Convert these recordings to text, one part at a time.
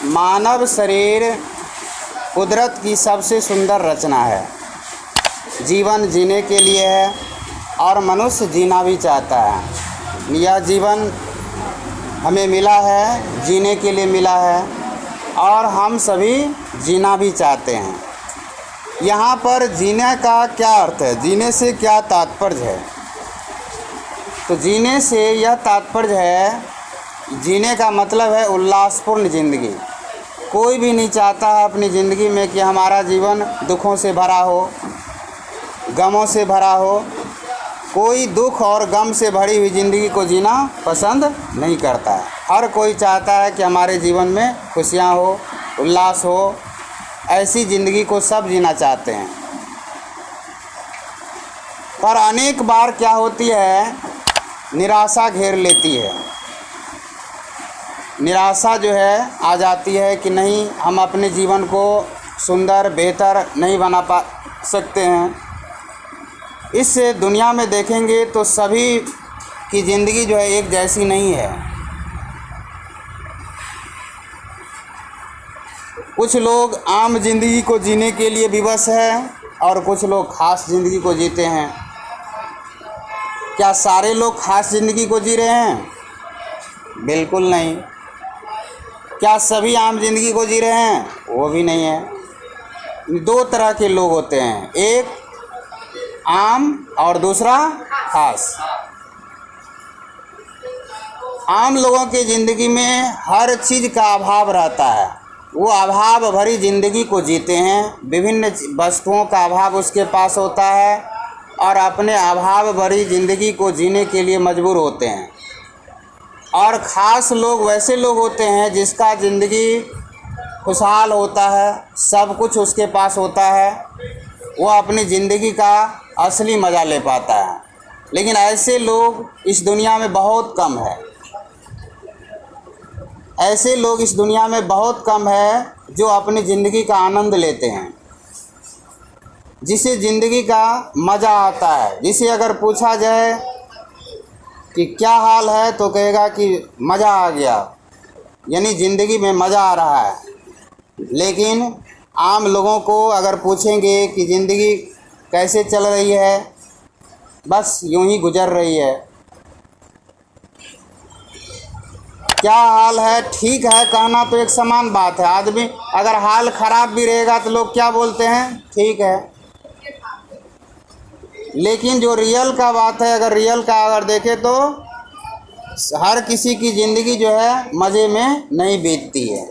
मानव शरीर कुदरत की सबसे सुंदर रचना है। जीवन जीने के लिए है और मनुष्य जीना भी चाहता है। यह जीवन हमें मिला है, जीने के लिए मिला है और हम सभी जीना भी चाहते हैं। यहाँ पर जीने का क्या अर्थ है, जीने से क्या तात्पर्य है? तो जीने से यह तात्पर्य है, जीने का मतलब है उल्लासपूर्ण ज़िंदगी। कोई भी नहीं चाहता है अपनी ज़िंदगी में कि हमारा जीवन दुखों से भरा हो, गमों से भरा हो। कोई दुख और गम से भरी हुई ज़िंदगी को जीना पसंद नहीं करता है। हर कोई चाहता है कि हमारे जीवन में खुशियाँ हो, उल्लास हो। ऐसी ज़िंदगी को सब जीना चाहते हैं। पर अनेक बार क्या होती है, निराशा घेर लेती है। निराशा जो है आ जाती है कि नहीं, हम अपने जीवन को सुंदर बेहतर नहीं बना सकते हैं। इस दुनिया में देखेंगे तो सभी की ज़िंदगी जो है एक जैसी नहीं है। कुछ लोग आम ज़िंदगी को जीने के लिए विवश है और कुछ लोग ख़ास ज़िंदगी को जीते हैं। क्या सारे लोग ख़ास ज़िंदगी को जी रहे हैं? बिल्कुल नहीं। क्या सभी आम ज़िंदगी को जी रहे हैं? वो भी नहीं है। दो तरह के लोग होते हैं, एक आम और दूसरा खास। आम लोगों की ज़िंदगी में हर चीज़ का अभाव रहता है। वो अभाव भरी ज़िंदगी को जीते हैं। विभिन्न वस्तुओं का अभाव उसके पास होता है और अपने अभाव भरी ज़िंदगी को जीने के लिए मजबूर होते हैं। और ख़ास लोग वैसे लोग होते हैं जिसका ज़िंदगी खुशहाल होता है, सब कुछ उसके पास होता है, वो अपनी ज़िंदगी का असली मज़ा ले पाता है। लेकिन ऐसे लोग इस दुनिया में बहुत कम है। ऐसे लोग इस दुनिया में बहुत कम है जो अपनी ज़िंदगी का आनंद लेते हैं, जिसे ज़िंदगी का मज़ा आता है। जिसे अगर पूछा जाए कि क्या हाल है तो कहेगा कि मज़ा आ गया, यानी ज़िंदगी में मज़ा आ रहा है। लेकिन आम लोगों को अगर पूछेंगे कि ज़िंदगी कैसे चल रही है, बस यूं ही गुजर रही है। क्या हाल है, ठीक है कहना तो एक समान बात है। आदमी अगर हाल ख़राब भी रहेगा तो लोग क्या बोलते हैं, ठीक है। लेकिन जो रियल का बात है, अगर रियल का अगर देखें तो हर किसी की ज़िंदगी जो है मज़े में नहीं बीतती है।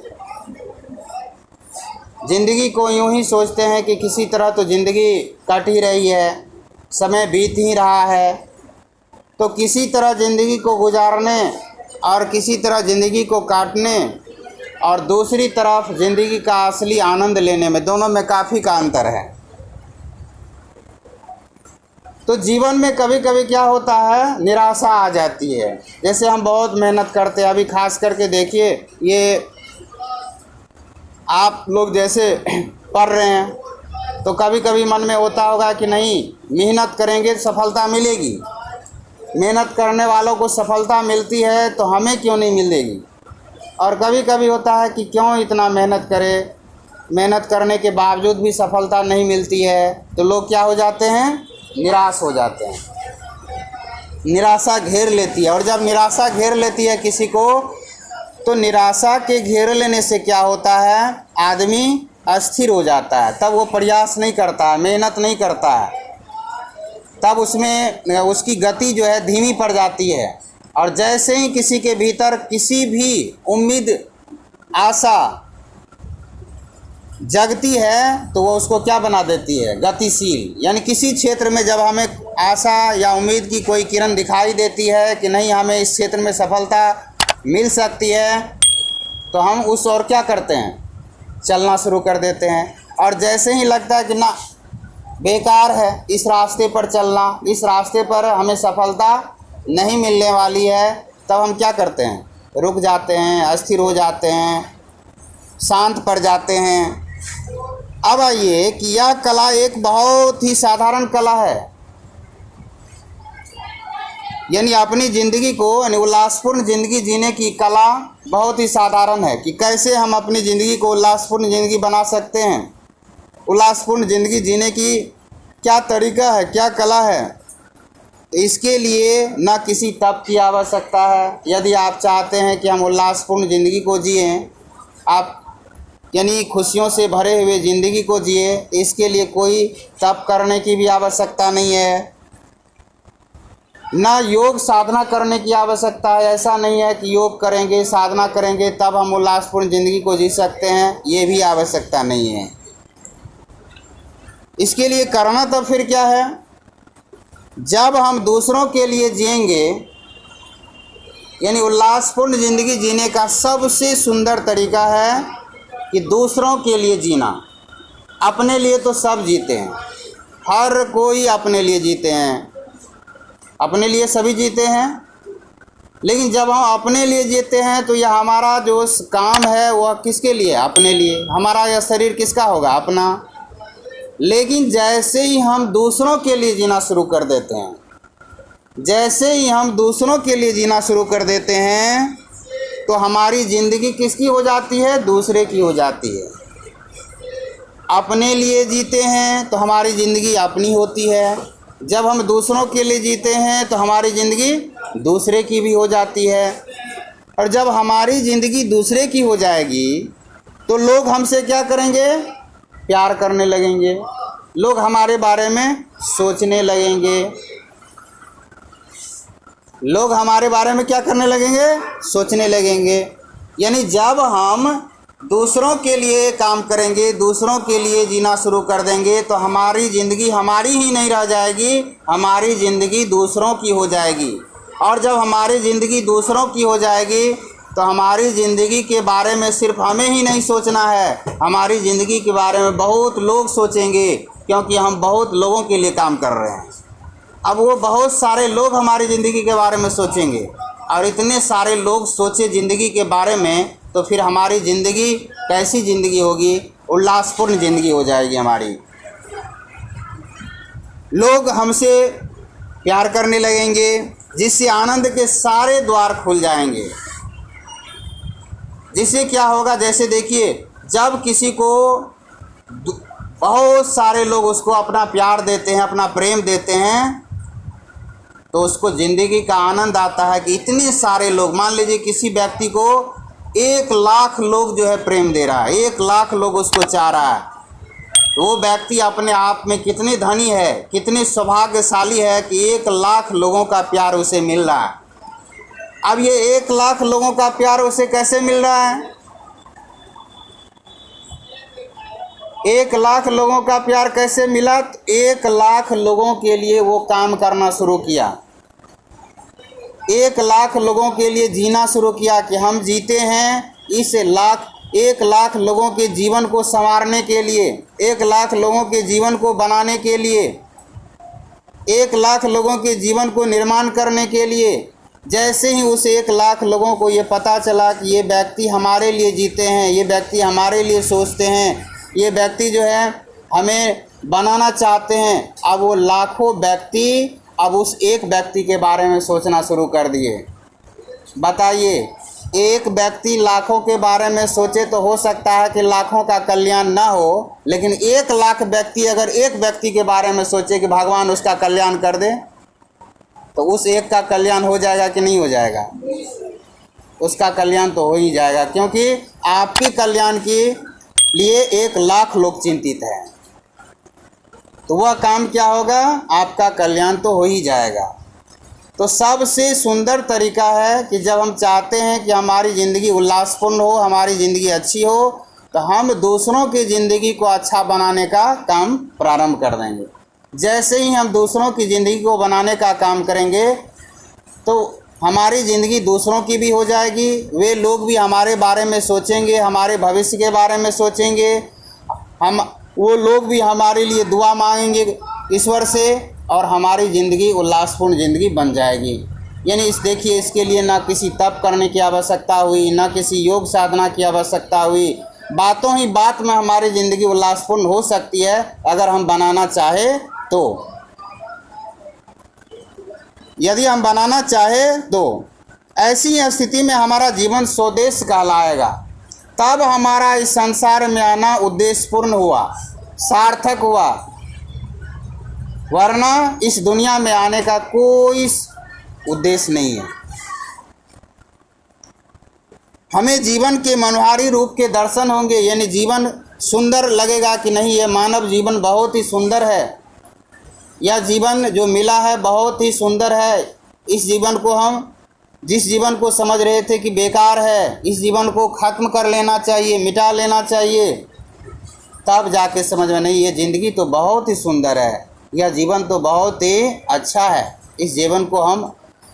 ज़िंदगी को यूं ही सोचते हैं कि किसी तरह तो ज़िंदगी कट ही रही है, समय बीत ही रहा है। तो किसी तरह ज़िंदगी को गुजारने और किसी तरह ज़िंदगी को काटने और दूसरी तरफ ज़िंदगी का असली आनंद लेने में, दोनों में काफ़ी का अंतर है। तो जीवन में कभी कभी क्या होता है, निराशा आ जाती है। जैसे हम बहुत मेहनत करते हैं, अभी खास करके देखिए, ये आप लोग जैसे पढ़ रहे हैं तो कभी कभी मन में होता होगा कि नहीं, मेहनत करेंगे तो सफलता मिलेगी। मेहनत करने वालों को सफलता मिलती है तो हमें क्यों नहीं मिलेगी? और कभी कभी होता है कि क्यों इतना मेहनत करें, मेहनत करने के बावजूद भी सफलता नहीं मिलती है, तो लोग क्या हो जाते हैं, निराश हो जाते हैं। निराशा घेर लेती है। और जब निराशा घेर लेती है किसी को, तो निराशा के घेर लेने से क्या होता है, आदमी अस्थिर हो जाता है। तब वो प्रयास नहीं करता है, मेहनत नहीं करता है, तब उसमें उसकी गति जो है धीमी पड़ जाती है। और जैसे ही किसी के भीतर किसी भी उम्मीद, आशा जगती है तो वो उसको क्या बना देती है, गतिशील। यानी किसी क्षेत्र में जब हमें आशा या उम्मीद की कोई किरण दिखाई देती है कि नहीं, हमें इस क्षेत्र में सफलता मिल सकती है, तो हम उस ओर क्या करते हैं, चलना शुरू कर देते हैं। और जैसे ही लगता है कि ना, बेकार है इस रास्ते पर चलना, इस रास्ते पर हमें सफलता नहीं मिलने वाली है, तब हम क्या करते हैं, रुक जाते हैं, अस्थिर हो जाते हैं, शांत पड़ जाते हैं। अब आइए कि यह कला एक बहुत ही साधारण कला है। यानी अपनी ज़िंदगी को यानी उल्लासपूर्ण ज़िंदगी जीने की कला बहुत ही साधारण है कि कैसे हम अपनी ज़िंदगी को उल्लासपूर्ण ज़िंदगी बना सकते हैं। उल्लासपूर्ण ज़िंदगी जीने की क्या तरीका है, क्या कला है। इसके लिए न किसी तप की आवश्यकता है। यदि आप चाहते हैं कि हम उल्लासपूर्ण ज़िंदगी को जिएं, आप यानी खुशियों से भरे हुए ज़िंदगी को जिए, इसके लिए कोई तप करने की भी आवश्यकता नहीं है, ना योग साधना करने की आवश्यकता है। ऐसा नहीं है कि योग करेंगे, साधना करेंगे तब हम उल्लासपूर्ण ज़िंदगी को जी सकते हैं, ये भी आवश्यकता नहीं है। इसके लिए करना तब फिर क्या है, जब हम दूसरों के लिए जिएंगे, यानी उल्लासपूर्ण ज़िंदगी जीने का सबसे सुंदर तरीका है कि दूसरों के लिए जीना। अपने लिए तो सब जीते हैं, हर कोई अपने लिए जीते हैं, अपने लिए सभी जीते हैं। लेकिन जब हम अपने लिए जीते हैं तो यह हमारा जो काम है वह किसके लिए, अपने लिए। हमारा यह शरीर किसका होगा, अपना। लेकिन जैसे ही हम दूसरों के लिए जीना शुरू कर देते हैं, जैसे ही हम दूसरों के लिए जीना शुरू कर देते हैं तो हमारी ज़िंदगी किसकी हो जाती है, दूसरे की हो जाती है। अपने लिए जीते हैं तो हमारी ज़िंदगी अपनी होती है, जब हम दूसरों के लिए जीते हैं तो हमारी ज़िंदगी दूसरे की भी हो जाती है। और जब हमारी ज़िंदगी दूसरे की हो जाएगी तो लोग हमसे क्या करेंगे, प्यार करने लगेंगे, लोग हमारे बारे में सोचने लगेंगे, लोग हमारे बारे में क्या करने लगेंगे, सोचने लगेंगे। यानी जब हम दूसरों के लिए काम करेंगे, दूसरों के लिए जीना शुरू कर देंगे तो हमारी ज़िंदगी हमारी ही नहीं रह जाएगी, हमारी ज़िंदगी दूसरों की हो जाएगी। और जब हमारी ज़िंदगी दूसरों की हो जाएगी तो हमारी ज़िंदगी के बारे में सिर्फ हमें ही नहीं सोचना है, हमारी ज़िंदगी के बारे में बहुत लोग सोचेंगे, क्योंकि हम बहुत लोगों के लिए काम कर रहे हैं। अब वो बहुत सारे लोग हमारी ज़िंदगी के बारे में सोचेंगे, और इतने सारे लोग सोचे ज़िंदगी के बारे में तो फिर हमारी ज़िंदगी कैसी ज़िंदगी होगी, उल्लासपूर्ण ज़िंदगी हो जाएगी हमारी। लोग हमसे प्यार करने लगेंगे, जिससे आनंद के सारे द्वार खुल जाएंगे। जिससे क्या होगा, जैसे देखिए जब किसी को बहुत सारे लोग उसको अपना प्यार देते हैं, अपना प्रेम देते हैं, तो उसको ज़िंदगी का आनंद आता है कि इतने सारे लोग, मान लीजिए किसी व्यक्ति को 1,00,000 लोग जो है प्रेम दे रहा है, 1,00,000 लोग उसको चाह रहा है, तो वो व्यक्ति अपने आप में कितने धनी है, कितने सौभाग्यशाली है कि 1,00,000 लोगों का प्यार उसे मिल रहा है। अब ये 1,00,000 लोगों का प्यार उसे कैसे मिल रहा है, 1,00,000 लोगों का प्यार कैसे मिला, 1,00,000 लोगों के लिए वो काम करना शुरू किया, 1,00,000 लोगों के लिए जीना शुरू किया कि हम जीते हैं इस 1,00,000 लोगों के जीवन को संवारने के लिए, 1,00,000 लोगों के जीवन को बनाने के लिए, 1,00,000 लोगों के जीवन को निर्माण करने के लिए। जैसे ही उस 1,00,000 लोगों को ये पता चला कि ये व्यक्ति हमारे लिए जीते हैं, ये व्यक्ति हमारे लिए सोचते हैं, ये व्यक्ति जो है हमें बनाना चाहते हैं, अब वो लाखों व्यक्ति अब उस एक व्यक्ति के बारे में सोचना शुरू कर दिए। बताइए, एक व्यक्ति लाखों के बारे में सोचे तो हो सकता है कि लाखों का कल्याण ना हो, लेकिन 1,00,000 व्यक्ति अगर एक व्यक्ति के बारे में सोचे कि भगवान उसका कल्याण कर दे, तो उस एक का कल्याण हो जाएगा कि नहीं हो जाएगा, उसका कल्याण तो हो ही जाएगा, क्योंकि आपके कल्याण के लिए 1,00,000 लोग चिंतित हैं। तो वह काम क्या होगा, आपका कल्याण तो हो ही जाएगा। तो सबसे सुंदर तरीका है कि जब हम चाहते हैं कि हमारी ज़िंदगी उल्लासपूर्ण हो, हमारी ज़िंदगी अच्छी हो, तो हम दूसरों की ज़िंदगी को अच्छा बनाने का काम प्रारंभ कर देंगे। जैसे ही हम दूसरों की ज़िंदगी को बनाने का काम करेंगे तो हमारी ज़िंदगी दूसरों की भी हो जाएगी, वे लोग भी हमारे बारे में सोचेंगे, हमारे भविष्य के बारे में सोचेंगे, वो लोग भी हमारे लिए दुआ मांगेंगे ईश्वर से, और हमारी ज़िंदगी उल्लासपूर्ण ज़िंदगी बन जाएगी। यानी देखिए, इसके लिए ना किसी तप करने की आवश्यकता हुई, ना किसी योग साधना की आवश्यकता हुई, बातों ही बात में हमारी ज़िंदगी उल्लासपूर्ण हो सकती है अगर हम बनाना चाहे तो। यदि हम बनाना चाहे तो ऐसी स्थिति में हमारा जीवन स्वदेश कहलाएगा। तब हमारा इस संसार में आना उद्देश्यपूर्ण हुआ, सार्थक हुआ, वरना इस दुनिया में आने का कोई उद्देश्य नहीं है। हमें जीवन के मनोहारी रूप के दर्शन होंगे, यानी जीवन सुंदर लगेगा कि नहीं, ये मानव जीवन बहुत ही सुंदर है, यह जीवन जो मिला है बहुत ही सुंदर है। इस जीवन को हम जिस जीवन को समझ रहे थे कि बेकार है, इस जीवन को ख़त्म कर लेना चाहिए, मिटा लेना चाहिए, तब जाके समझ में नहीं, ये ज़िंदगी तो बहुत ही सुंदर है, यह जीवन तो बहुत ही अच्छा है, इस जीवन को हम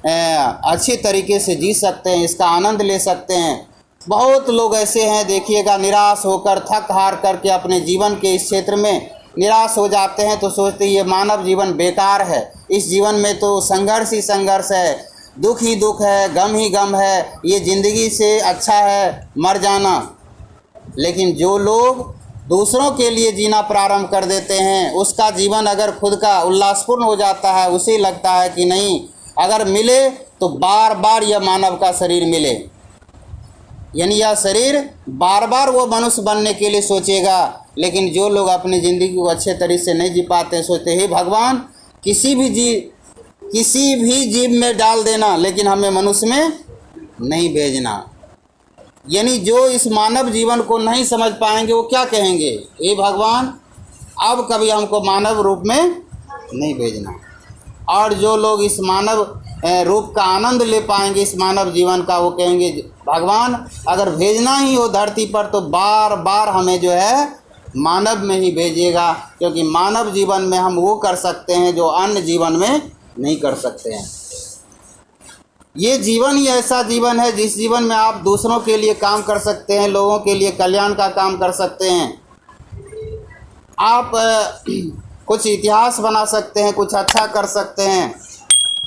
अच्छे तरीके से जी सकते हैं, इसका आनंद ले सकते हैं। बहुत लोग ऐसे हैं, देखिएगा, निराश होकर थक हार करके अपने जीवन के इस क्षेत्र में निराश हो जाते हैं, तो सोचते हैं ये मानव जीवन बेकार है, इस जीवन में तो संघर्ष ही संघर्ष है, दुख ही दुख है, गम ही गम है, ये ज़िंदगी से अच्छा है मर जाना। लेकिन जो लोग दूसरों के लिए जीना प्रारंभ कर देते हैं, उसका जीवन अगर खुद का उल्लासपूर्ण हो जाता है, उसे लगता है कि नहीं, अगर मिले तो बार बार यह मानव का शरीर मिले, यानी यह शरीर बार बार वो मनुष्य बनने के लिए सोचेगा। लेकिन जो लोग अपनी ज़िंदगी को अच्छे तरीके से नहीं जी पाते, सोचते हे भगवान किसी भी जीव में डाल देना, लेकिन हमें मनुष्य में नहीं भेजना। यानी जो इस मानव जीवन को नहीं समझ पाएंगे वो क्या कहेंगे, हे भगवान अब कभी हमको मानव रूप में नहीं भेजना। और जो लोग इस मानव रूप का आनंद ले पाएंगे, इस मानव जीवन का, वो कहेंगे भगवान अगर भेजना ही हो धरती पर तो बार बार हमें जो है मानव में ही भेजिएगा, क्योंकि मानव जीवन में हम वो कर सकते हैं जो अन्य जीवन में नहीं कर सकते हैं। ये जीवन ही ऐसा जीवन है जिस जीवन में आप दूसरों के लिए काम कर सकते हैं, लोगों के लिए कल्याण का काम कर सकते हैं, आप कुछ इतिहास बना सकते हैं, कुछ अच्छा कर सकते हैं।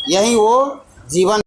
यही वो जीवन